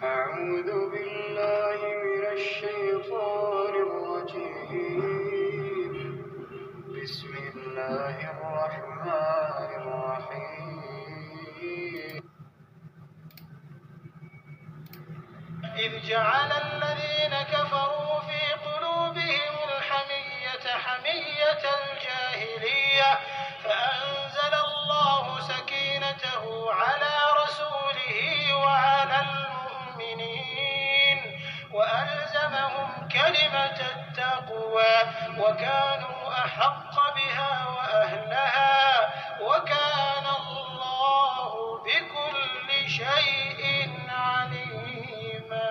أعوذ بالله من الشيطان الرجيم بسم الله الرحمن الرحيم إذ جعل الذين كفروا في قلوبهم الحمية حمية الجاهلية فأنزل الله سكينته على رسوله وعلى المؤمنين وألزمهم كلمة التقوى وكانوا أحق بها وأهلها وكان الله بكل شيء عليما.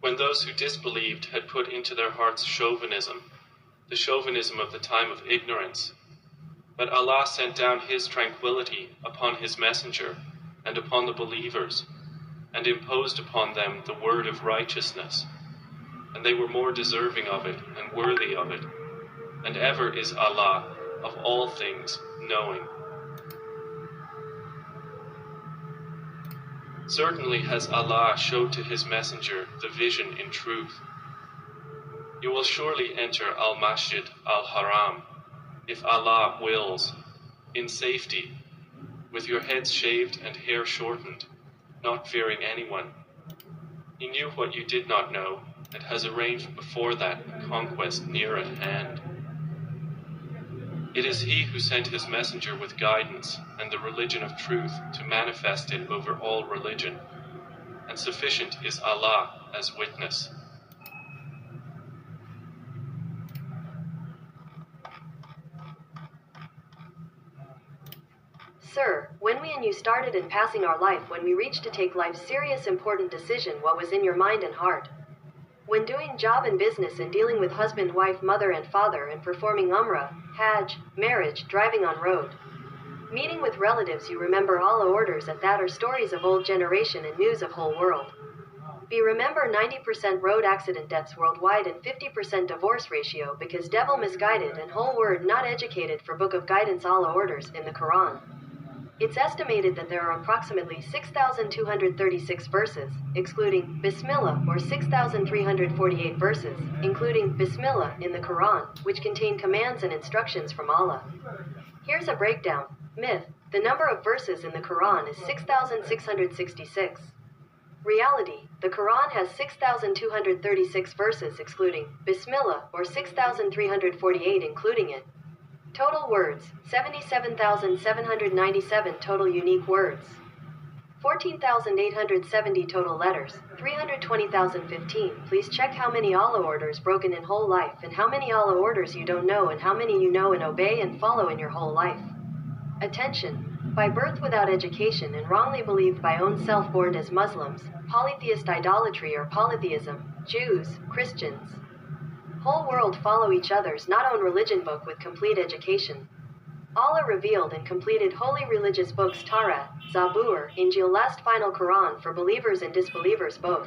When those who disbelieved had put into their hearts chauvinism, the chauvinism of the time of ignorance, but Allah sent down His tranquility upon His messenger and upon the believers, and imposed upon them the word of righteousness, and they were more deserving of it and worthy of it, and ever is Allah of all things knowing. Certainly has Allah showed to His messenger the vision in truth. You will surely enter Al-Masjid Al-Haram, if Allah wills, in safety, with your heads shaved and hair shortened, not fearing anyone. He knew what you did not know, and has arranged before that a conquest near at hand. It is He who sent His messenger with guidance and the religion of truth to manifest it over all religion, and sufficient is Allah as witness. Sir, when we and you started in passing our life, when we reached to take life's serious important decision, what was in your mind and heart? When doing job and business and dealing with husband, wife, mother and father and performing umrah, hajj, marriage, driving on road. Meeting with relatives, you remember Allah orders at that are stories of old generation and news of whole world. Be remember 90% road accident deaths worldwide and 50% divorce ratio because devil misguided and whole word not educated for book of guidance Allah orders in the Quran. It's estimated that there are approximately 6,236 verses, excluding Bismillah, or 6,348 verses, including Bismillah in the Quran, which contain commands and instructions from Allah. Here's a breakdown. Myth: the number of verses in the Quran is 6,666. Reality: the Quran has 6,236 verses excluding Bismillah, or 6,348 including it. Total words: 77,797 total unique words. 14,870 total letters. 320,015. Please check how many Allah orders broken in whole life and how many Allah orders you don't know and how many you know and obey and follow in your whole life. Attention! By birth without education and wrongly believed by own self born as Muslims, polytheist idolatry or polytheism, Jews, Christians. Whole world follow each other's not own religion book with complete education. Allah revealed and completed holy religious books Torah, Zabur, Injil, last final Quran for believers and disbelievers both.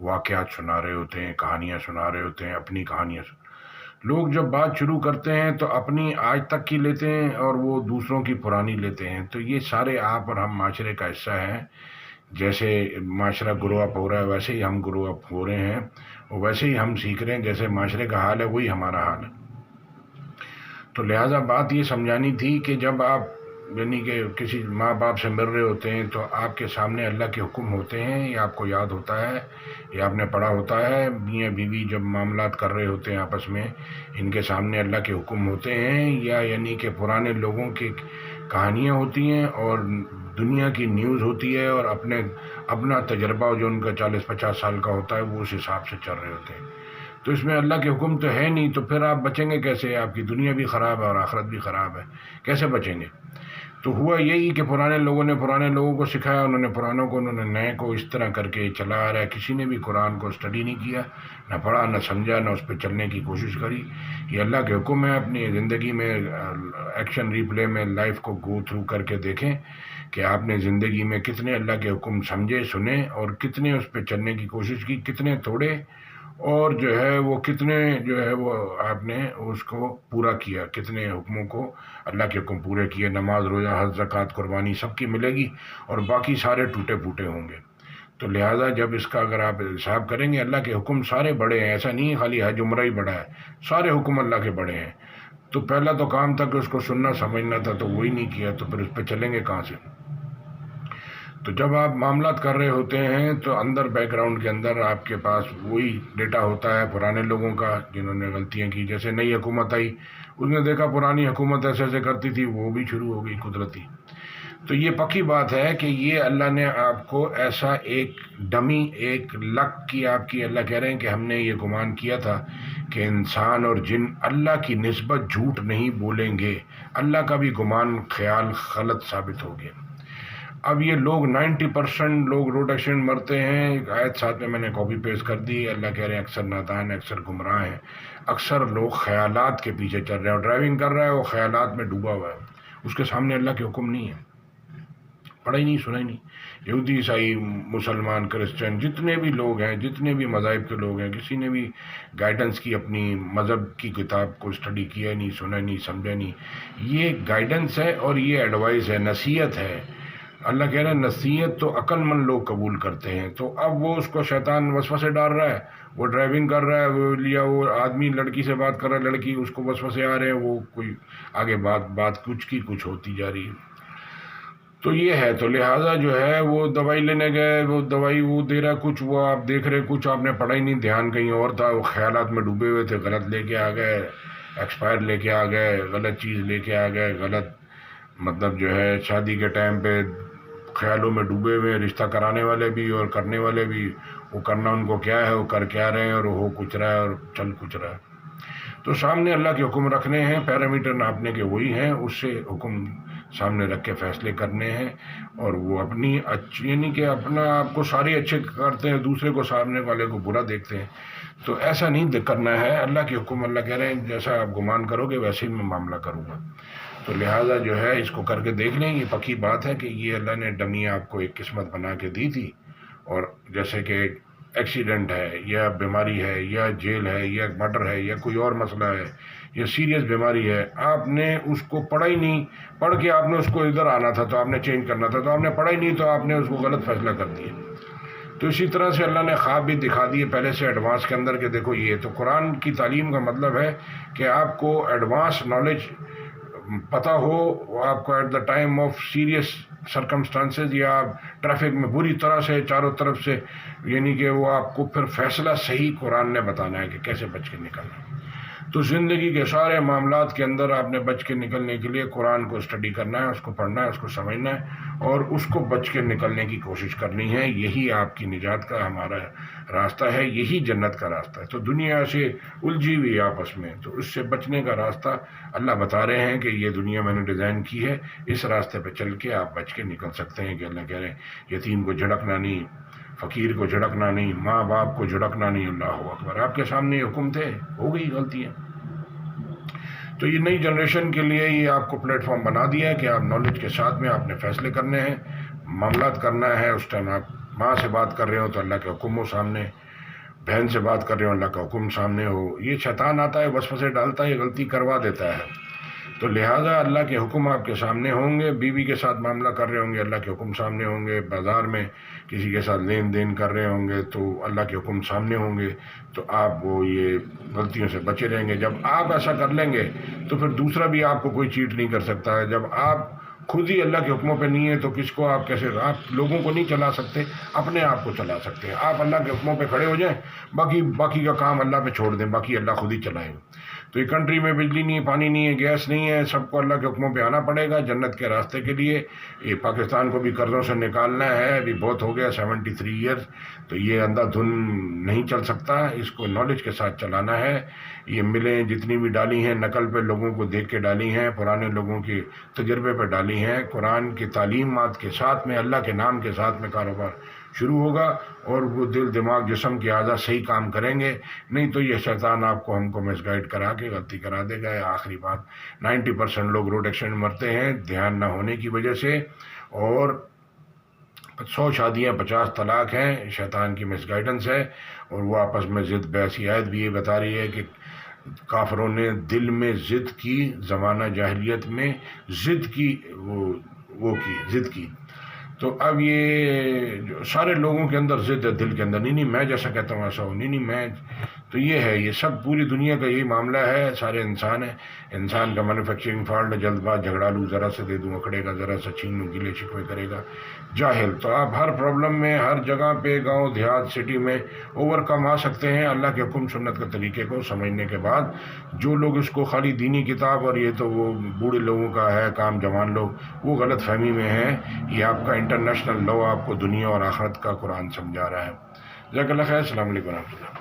واقعات سنا رہے ہوتے ہیں، کہانیاں سنا رہے ہوتے ہیں، اپنی کہانیاں لوگ جب بات شروع کرتے ہیں تو اپنی آج تک کی لیتے ہیں اور وہ دوسروں کی پرانی لیتے ہیں. تو یہ سارے آپ اور ہم معاشرے کا حصہ ہیں. جیسے معاشرہ گرو اپ ہو رہا ہے ویسے ہی ہم گرو اپ ہو رہے ہیں، اور ویسے ہی ہم سیکھ رہے ہیں. جیسے معاشرے کا حال ہے وہی ہمارا حال ہے. تو لہٰذا بات یہ سمجھانی تھی کہ جب آپ یعنی کہ کسی ماں باپ سے مل رہے ہوتے ہیں تو آپ کے سامنے اللہ کے حکم ہوتے ہیں، یہ آپ کو یاد ہوتا ہے، یہ آپ نے پڑھا ہوتا ہے. میاں بیوی جب معاملات کر رہے ہوتے ہیں آپس میں، ان کے سامنے اللہ کے حکم ہوتے ہیں، یا یعنی کہ پرانے لوگوں کی کہانیاں ہوتی ہیں اور دنیا کی نیوز ہوتی ہے، اور اپنا تجربہ جو ان کا 40-50 سال کا ہوتا ہے وہ اس حساب سے چل رہے ہوتے ہیں. تو اس میں اللہ کے حکم تو ہے نہیں، تو پھر آپ بچیں گے کیسے؟ آپ کی دنیا بھی خراب ہے اور آخرت بھی خراب ہے، کیسے بچیں گے؟ تو ہوا یہی کہ پرانے لوگوں کو سکھایا، انہوں نے نئے کو اس طرح کر کے چلا آ رہا ہے. کسی نے بھی قرآن کو اسٹڈی نہیں کیا، نہ پڑھا، نہ سمجھا، نہ اس پہ چلنے کی کوشش کری. یہ اللہ کے حکم ہے. اپنی زندگی میں ایکشن ریپلے میں لائف کو گو تھرو کر کے دیکھیں کہ آپ نے زندگی میں کتنے اللہ کے حکم سمجھے، سنے، اور کتنے اس پہ چلنے کی کوشش کی، کتنے توڑے، اور جو ہے وہ کتنے جو ہے وہ آپ نے اس کو پورا کیا، کتنے حکموں کو اللہ کے حکم پورے کیے. نماز، روزہ، حج، زکوٰۃ، قربانی سب کی ملے گی، اور باقی سارے ٹوٹے پھوٹے ہوں گے. تو لہٰذا جب اس کا اگر آپ حساب کریں گے، اللہ کے حکم سارے بڑے ہیں. ایسا نہیں ہے خالی حج عمرہ ہی بڑا ہے، سارے حکم اللہ کے بڑے ہیں. تو پہلا تو کام تھا کہ اس کو سننا سمجھنا تھا، تو وہی نہیں کیا، تو پھر اس پہ چلیں گے کہاں سے؟ تو جب آپ معاملات کر رہے ہوتے ہیں تو اندر بیک گراؤنڈ کے اندر آپ کے پاس وہی ڈیٹا ہوتا ہے پرانے لوگوں کا جنہوں نے غلطیاں کی. جیسے نئی حکومت آئی، اس نے دیکھا پرانی حکومت ایسے ایسے کرتی تھی، وہ بھی شروع ہو گئی قدرتی. تو یہ پکی بات ہے کہ یہ اللہ نے آپ کو ایسا ایک ڈمی، ایک لک کی آپ کی، اللہ کہہ رہے ہیں کہ ہم نے یہ گمان کیا تھا کہ انسان اور جن اللہ کی نسبت جھوٹ نہیں بولیں گے. اللہ کا بھی گمان، خیال غلط ثابت ہو گیا. اب یہ لوگ 90% لوگ روڈ ایکسیڈنٹ مرتے ہیں. ایک آیت ساتھ میں نے کاپی پیسٹ کر دی. اللہ کہہ رہے ہیں اکثر نادان ہیں، اکثر گمراہ ہیں، اکثر لوگ خیالات کے پیچھے چل رہے ہیں. اور ڈرائیونگ کر رہا ہے وہ خیالات میں ڈوبا ہوا ہے، اس کے سامنے اللہ کے حکم نہیں ہے، پڑھا ہی نہیں، سنا ہی نہیں. یہودی، عیسائی، مسلمان، کرسچن، جتنے بھی لوگ ہیں، جتنے بھی مذاہب کے لوگ ہیں، کسی نے بھی گائیڈنس کی اپنی مذہب کی کتاب کو اسٹڈی کیا نہیں، سنا نہیں، سمجھا نہیں. یہ گائیڈنس ہے اور یہ ایڈوائز ہے، نصیحت ہے. اللہ کہہ رہے ہیں نصیحت تو عقل مند لوگ قبول کرتے ہیں. تو اب وہ اس کو شیطان وسوسے ڈال رہا ہے، وہ ڈرائیونگ کر رہا ہے، وہ آدمی لڑکی سے بات کر رہا ہے، لڑکی اس کو وسوسے آ رہے ہیں، وہ کوئی آگے بات کچھ کی کچھ ہوتی جا رہی ہے. تو یہ ہے. تو لہٰذا جو ہے وہ دوائی لینے گئے، وہ دوائی وہ دے رہا کچھ، وہ آپ دیکھ رہے کچھ، آپ نے پڑھا ہی نہیں، دھیان کہیں اور تھا، وہ خیالات میں ڈوبے ہوئے تھے، غلط لے کے آ گئے، ایکسپائر لے کے آ گئے، غلط چیز لے کے آ گئے، غلط مطلب جو ہے شادی کے ٹائم پہ خیالوں میں ڈوبے ہوئے، رشتہ کرانے والے بھی اور کرنے والے بھی. وہ کرنا ان کو کیا ہے، وہ کر کے آ رہے ہیں، اور ہو کچھ رہا ہے اور چل کچھ رہا ہے. تو سامنے اللہ کے حکم رکھنے ہیں، پیرامیٹر ناپنے کے وہی ہیں، اس سے حکم سامنے رکھ کے فیصلے کرنے ہیں. اور وہ اپنی یعنی کہ اپنا آپ کو سارے اچھے کرتے ہیں، دوسرے کو سامنے والے کو برا دیکھتے ہیں. تو ایسا نہیں کرنا ہے. اللہ کے حکم، اللہ کہہ رہے ہیں جیسا آپ گمان کرو گے ویسے ہی میں معاملہ کروں گا. تو لہٰذا جو ہے اس کو کر کے دیکھ لیں. یہ پکی بات ہے کہ یہ اللہ نے ڈمی آپ کو ایک قسمت بنا کے دی تھی. اور جیسے کہ ایکسیڈنٹ ہے، یا بیماری ہے، یا جیل ہے، یا مرڈر ہے، یا کوئی اور مسئلہ ہے، یا سیریس بیماری ہے، آپ نے اس کو پڑھا ہی نہیں. پڑھ کے آپ نے اس کو ادھر آنا تھا تو آپ نے چینج کرنا تھا، تو آپ نے پڑھا ہی نہیں، تو آپ نے اس کو غلط فیصلہ کر دیا. تو اسی طرح سے اللہ نے خواب بھی دکھا دیے پہلے سے ایڈوانس کے اندر کہ دیکھو یہ. تو قرآن کی تعلیم کا مطلب ہے کہ آپ کو ایڈوانس نالج پتہ ہو، آپ کو at the time of serious circumstances, یا آپ ٹریفک میں بری طرح سے چاروں طرف سے، یعنی کہ وہ آپ کو پھر فیصلہ صحیح قرآن نے بتانا ہے کہ کیسے بچ کے نکلنا ہے. تو زندگی کے سارے معاملات کے اندر آپ نے بچ کے نکلنے کے لیے قرآن کو اسٹڈی کرنا ہے، اس کو پڑھنا ہے، اس کو سمجھنا ہے، اور اس کو بچ کے نکلنے کی کوشش کرنی ہے. یہی آپ کی نجات کا ہمارا راستہ ہے، یہی جنت کا راستہ ہے. تو دنیا سے الجھی ہوئی آپس میں، تو اس سے بچنے کا راستہ اللہ بتا رہے ہیں کہ یہ دنیا میں نے ڈیزائن کی ہے، اس راستے پہ چل کے آپ بچ کے نکل سکتے ہیں. کہ اللہ کہہ رہے ہیں یتیم کو جھڑکنا نہیں، فقیر کو جھڑکنا نہیں، ماں باپ کو جھڑکنا نہیں. اللہ اکبر. آپ کے سامنے یہ حکم تھے، ہو گئی غلطیاں. تو یہ نئی جنریشن کے لیے یہ آپ کو پلیٹ فارم بنا دیا ہے کہ آپ نالج کے ساتھ میں آپ نے فیصلے کرنے ہیں، معاملات کرنا ہے. اس ٹائم آپ ماں سے بات کر رہے ہو تو اللہ کے حکم ہو سامنے، بہن سے بات کر رہے ہو، اللہ کا حکم سامنے ہو، یہ شیطان آتا ہے، وسوسے ڈالتا ہے، یہ غلطی کروا دیتا ہے. تو لہٰذا اللہ کے حکم آپ کے سامنے ہوں گے. بیوی کے ساتھ معاملہ کر رہے ہوں گے، اللہ کے حکم سامنے ہوں گے. بازار میں کسی کے ساتھ لین دین کر رہے ہوں گے تو اللہ کے حکم سامنے ہوں گے. تو آپ وہ یہ غلطیوں سے بچے رہیں گے. جب آپ ایسا کر لیں گے تو پھر دوسرا بھی آپ کو کوئی چیٹ نہیں کر سکتا ہے. جب آپ خود ہی اللہ کے حکموں پہ نہیں ہے تو کس کو آپ کیسے، آپ لوگوں کو نہیں چلا سکتے، اپنے آپ کو چلا سکتے ہیں. آپ اللہ کے حکموں پہ کھڑے ہو جائیں، باقی کا کام اللہ پہ چھوڑ دیں، باقی اللہ خود ہی چلائیں. تو یہ کنٹری میں بجلی نہیں ہے، پانی نہیں ہے، گیس نہیں ہے، سب کو اللہ کے حکموں پہ آنا پڑے گا جنت کے راستے کے لیے. یہ پاکستان کو بھی قرضوں سے نکالنا ہے، ابھی بہت ہو گیا 73 ایئرز. تو یہ اندھا دھن نہیں چل سکتا، اس کو نالج کے ساتھ چلانا ہے. یہ ملیں جتنی بھی ڈالی ہیں نقل پہ لوگوں کو دیکھ کے ڈالی ہیں، پرانے لوگوں کے تجربے پہ ڈالی ہیں. قرآن کی تعلیمات کے ساتھ میں، اللہ کے نام کے ساتھ میں کاروبار شروع ہوگا اور وہ دل دماغ جسم کے اعضاء صحیح کام کریں گے. نہیں تو یہ شیطان آپ کو ہم کو مس گائڈ کرا کے غلطی کرا دے گا. آخری بات، 90% لوگ روڈ ایکسیڈنٹ مرتے ہیں دھیان نہ ہونے کی وجہ سے، اور 100 شادیاں 50 طلاق ہیں، شیطان کی مس گائیڈنس ہے. اور وہ آپس میں ضد بحث. آیت بھی یہ بتا رہی ہے کہ کافروں نے دل میں ضد کی، زمانہ جاہلیت میں ضد کی، ضد کی. تو اب یہ جو سارے لوگوں کے اندر ضد ہے دل کے اندر، نہیں میں جیسا کہتا ہوں ایسا ہو، نہیں میں. تو یہ ہے، یہ سب پوری دنیا کا یہی معاملہ ہے. سارے انسان ہیں، انسان کا مینوفیکچرنگ فالٹ ہے، جلد باز جھگڑا لوں، ذرا سے دے دوں اکڑے گا، ذرا سے چھین لوں گلے شکوے کرے گا، جاہل. تو آپ ہر پرابلم میں، ہر جگہ پہ، گاؤں دیہات سٹی میں اوور کم آ سکتے ہیں اللہ کے حکم سنت کے طریقے کو سمجھنے کے بعد. جو لوگ اس کو خالی دینی کتاب اور یہ تو وہ بوڑھے لوگوں کا ہے کام، جوان لوگ وہ غلط فہمی میں ہیں. یہ آپ کا انٹرنیشنل لا آپ کو دنیا اور آخرت کا قرآن سمجھا رہا ہے. جزاک اللہ خیر. السلام علیکم ورحمۃ اللہ.